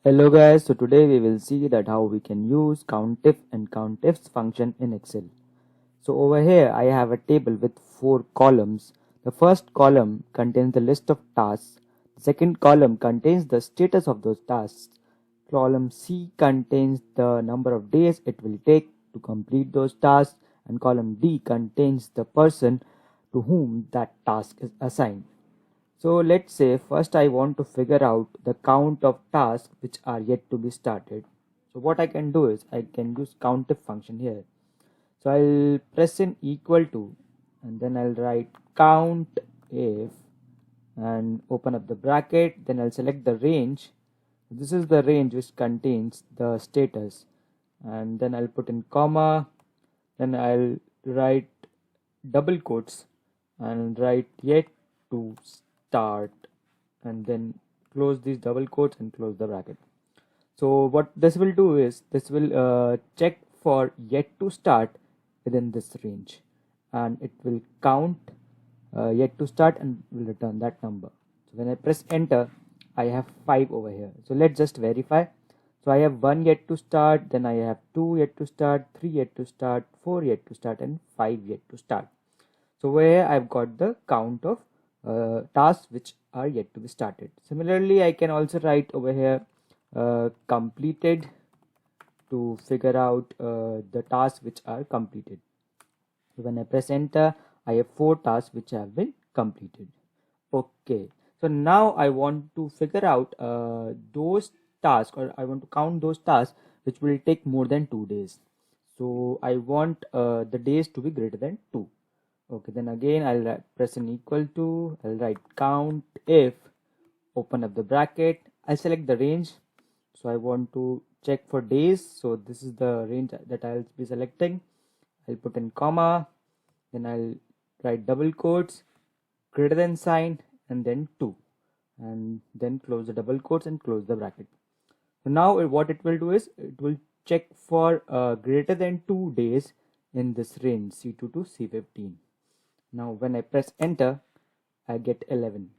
Hello guys, so today we will see that how we can use COUNTIF and COUNTIFS function in Excel. So over here I have a table with 4 columns. The first column contains the list of tasks. The second column contains the status of those tasks. Column C contains the number of days it will take to complete those tasks, and column D contains the person to whom that task is assigned. So let's say first I want to figure out the count of tasks which are yet to be started. So what I can do is I can use COUNTIF function here. So I'll press in equal to, and then I'll write count if and open up the bracket. Then I'll select the range. This is the range which contains the status, and then I'll put in comma. Then I'll write double quotes and write yet to start, and then close these double quotes and close the bracket. So what this will do is this will check for yet to start within this range, and it will count yet to start and will return that number. So when I press enter, I have 5 over here. So let's just verify. So I have 1 yet to start, then I have 2 yet to start, 3 yet to start, 4 yet to start, and 5 yet to start. So where I've got the count of tasks which are yet to be started. Similarly, I can also write over here completed to figure out the tasks which are completed. So when I press enter, I have 4 tasks which have been completed. Okay, so now I want to figure out those tasks, or I want to count those tasks which will take more than 2 days. So I want the days to be greater than 2. Okay, then again I'll press an equal to, I'll write count if, open up the bracket, I'll select the range. So I want to check for days, so this is the range that I'll be selecting. I'll put in comma, then I'll write double quotes, greater than sign, and then 2, and then close the double quotes and close the bracket. So now what it will do is it will check for greater than 2 days in this range C2 to C15. Now when I press enter, I get 11.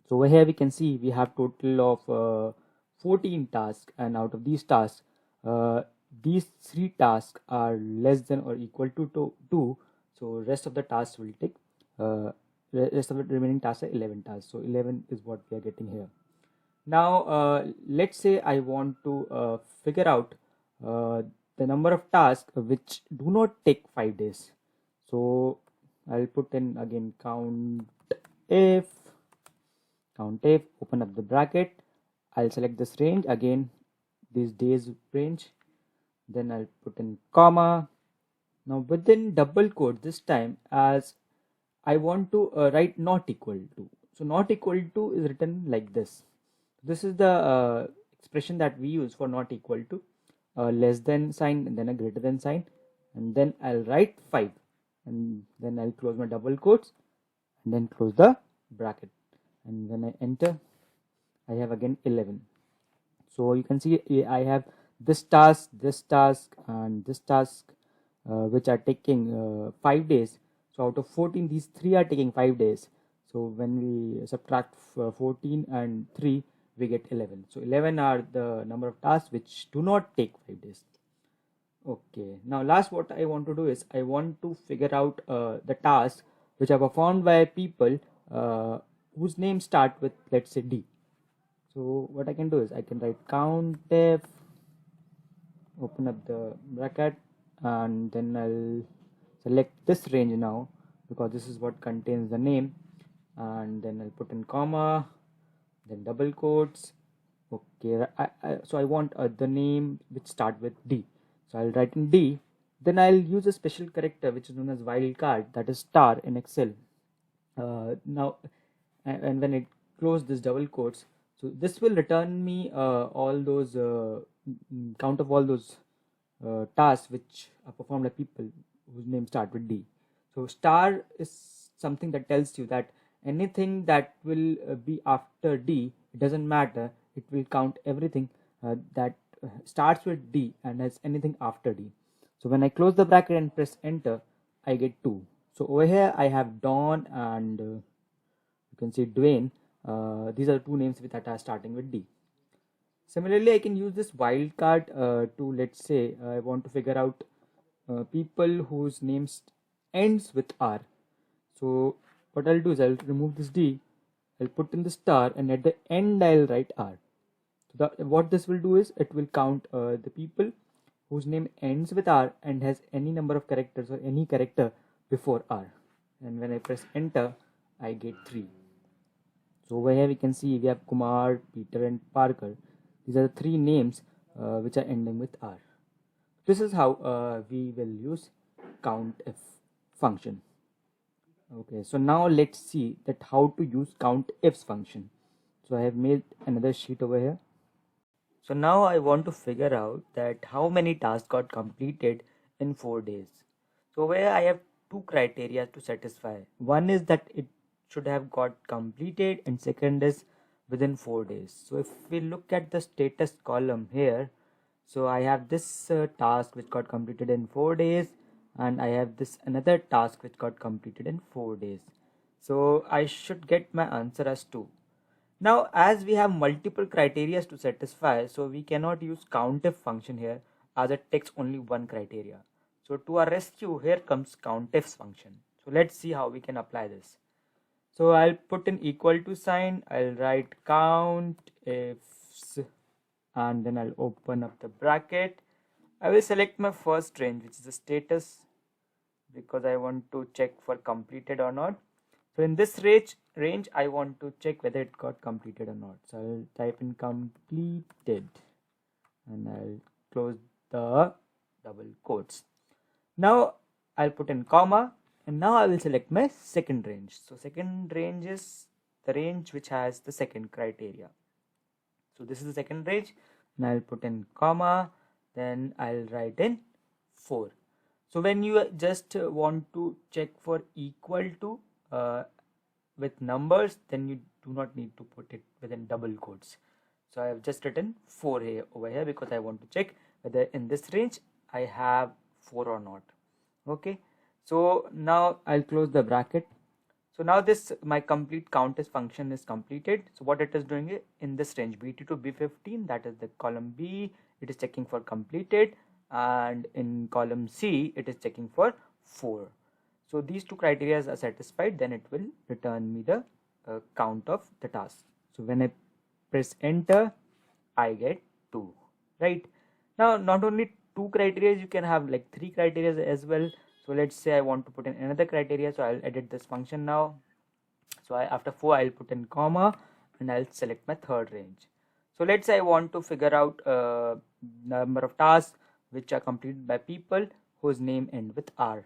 So over here we can see we have total of 14 tasks, and out of these tasks, these 3 tasks are less than or equal to 2. So rest of the tasks will take rest of the remaining tasks are 11 tasks. So 11 is what we are getting here. Now let's say I want to figure out the number of tasks which do not take 5 days. So I'll put in again if, open up the bracket, I'll select this range again, this days range, then I'll put in comma. Now within double quote this time, as I want to write not equal to. So not equal to is written like this. This is the expression that we use for not equal to, less than sign and then a greater than sign, and then I'll write 5, and then I'll close my double quotes and then close the bracket, and when I enter, I have again 11. So you can see I have this task, and this task which are taking 5 days. So out of 14, these 3 are taking 5 days. So when we subtract 14 and 3, we get 11. So 11 are the number of tasks which do not take 5 days. Okay, now last what I want to do is I want to figure out the tasks which are performed by people whose names start with, let's say, D. So what I can do is I can write COUNTIF, open up the bracket, and then I'll select this range now because this is what contains the name, and then I'll put in comma, then double quotes. Okay, so I want the name which start with D. So I'll write in D, then I'll use a special character which is known as wildcard, that is star in Excel. Now, and when I close this double quotes, so this will return me all those count of all those tasks which are performed by people whose names start with D. So star is something that tells you that anything that will be after D, it doesn't matter, it will count everything that starts with D and has anything after D. So when I close the bracket and press enter, I get 2. So over here I have Don and you can see Dwayne. These are 2 names that are starting with D. Similarly, I can use this wildcard to, let's say, I want to figure out people whose names ends with R. So what I'll do is I'll remove this D, I'll put in the star, and at the end I'll write R. So what this will do is it will count the people whose name ends with R and has any number of characters or any character before R. And when I press enter, I get 3. So over here we can see we have Kumar, Peter and Parker. These are the 3 names which are ending with R. This is how we will use COUNTIF function. Okay, so now let's see that how to use COUNTIFs function. So I have made another sheet over here. So now I want to figure out that how many tasks got completed in 4 days. So over here I have 2 criteria to satisfy. One is that it should have got completed, and second is within 4 days. So if we look at the status column here, so I have this task which got completed in 4 days, and I have this another task which got completed in 4 days. So I should get my answer as 2. Now as we have multiple criteria to satisfy, so we cannot use COUNTIF function here as it takes only one criteria. So to our rescue, here comes COUNTIFs function. So let's see how we can apply this. So I'll put an equal to sign, I'll write COUNTIFs, and then I'll open up the bracket. I will select my first range, which is the status, because I want to check for completed or not. So in this range I want to check whether it got completed or not. So I'll type in completed and I'll close the double quotes. Now I'll put in comma, and now I will select my second range. So second range is the range which has the second criteria. So this is the second range, and I'll put in comma, then I'll write in 4. So when you just want to check for equal to with numbers, then you do not need to put it within double quotes. So I have just written 4 here over here because I want to check whether in this range I have 4 or not. Okay, so now I'll close the bracket. So now this my complete COUNTIFs function is completed. So what it is doing is in this range B2 to B15, that is the column B, it is checking for completed, and in column C it is checking for 4. So these 2 criteria are satisfied, then it will return me the count of the task. So when I press enter, I get 2, right? Now not only 2 criteria, you can have like 3 criteria as well. So let's say I want to put in another criteria, so I'll edit this function now. So after 4 I'll put in comma, and I'll select my third range. So let's say I want to figure out number of tasks which are completed by people whose name end with R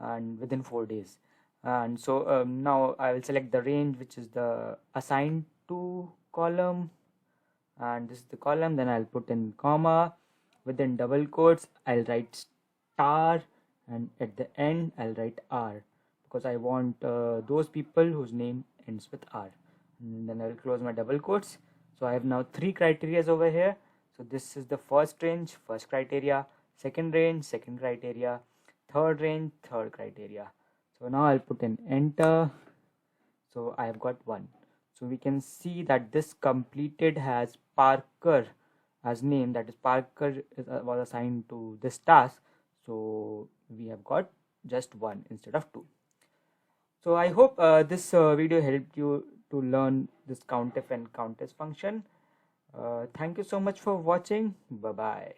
and within 4 days. And so now I will select the range which is the assigned to column, and this is the column. Then I'll put in comma, within double quotes I'll write star, and at the end I'll write R because I want those people whose name ends with R, and then I'll close my double quotes. So I have now 3 criteria over here. So this is the first range, first criteria, second range, second criteria, third range, third criteria. So now I'll put in enter. So I have got 1. So we can see that this completed has Parker as name, that is Parker was assigned to this task. So we have got just 1 instead of 2. So I hope this video helped you to learn this COUNTIF and COUNTIFs function. Thank you so much for watching. Bye bye.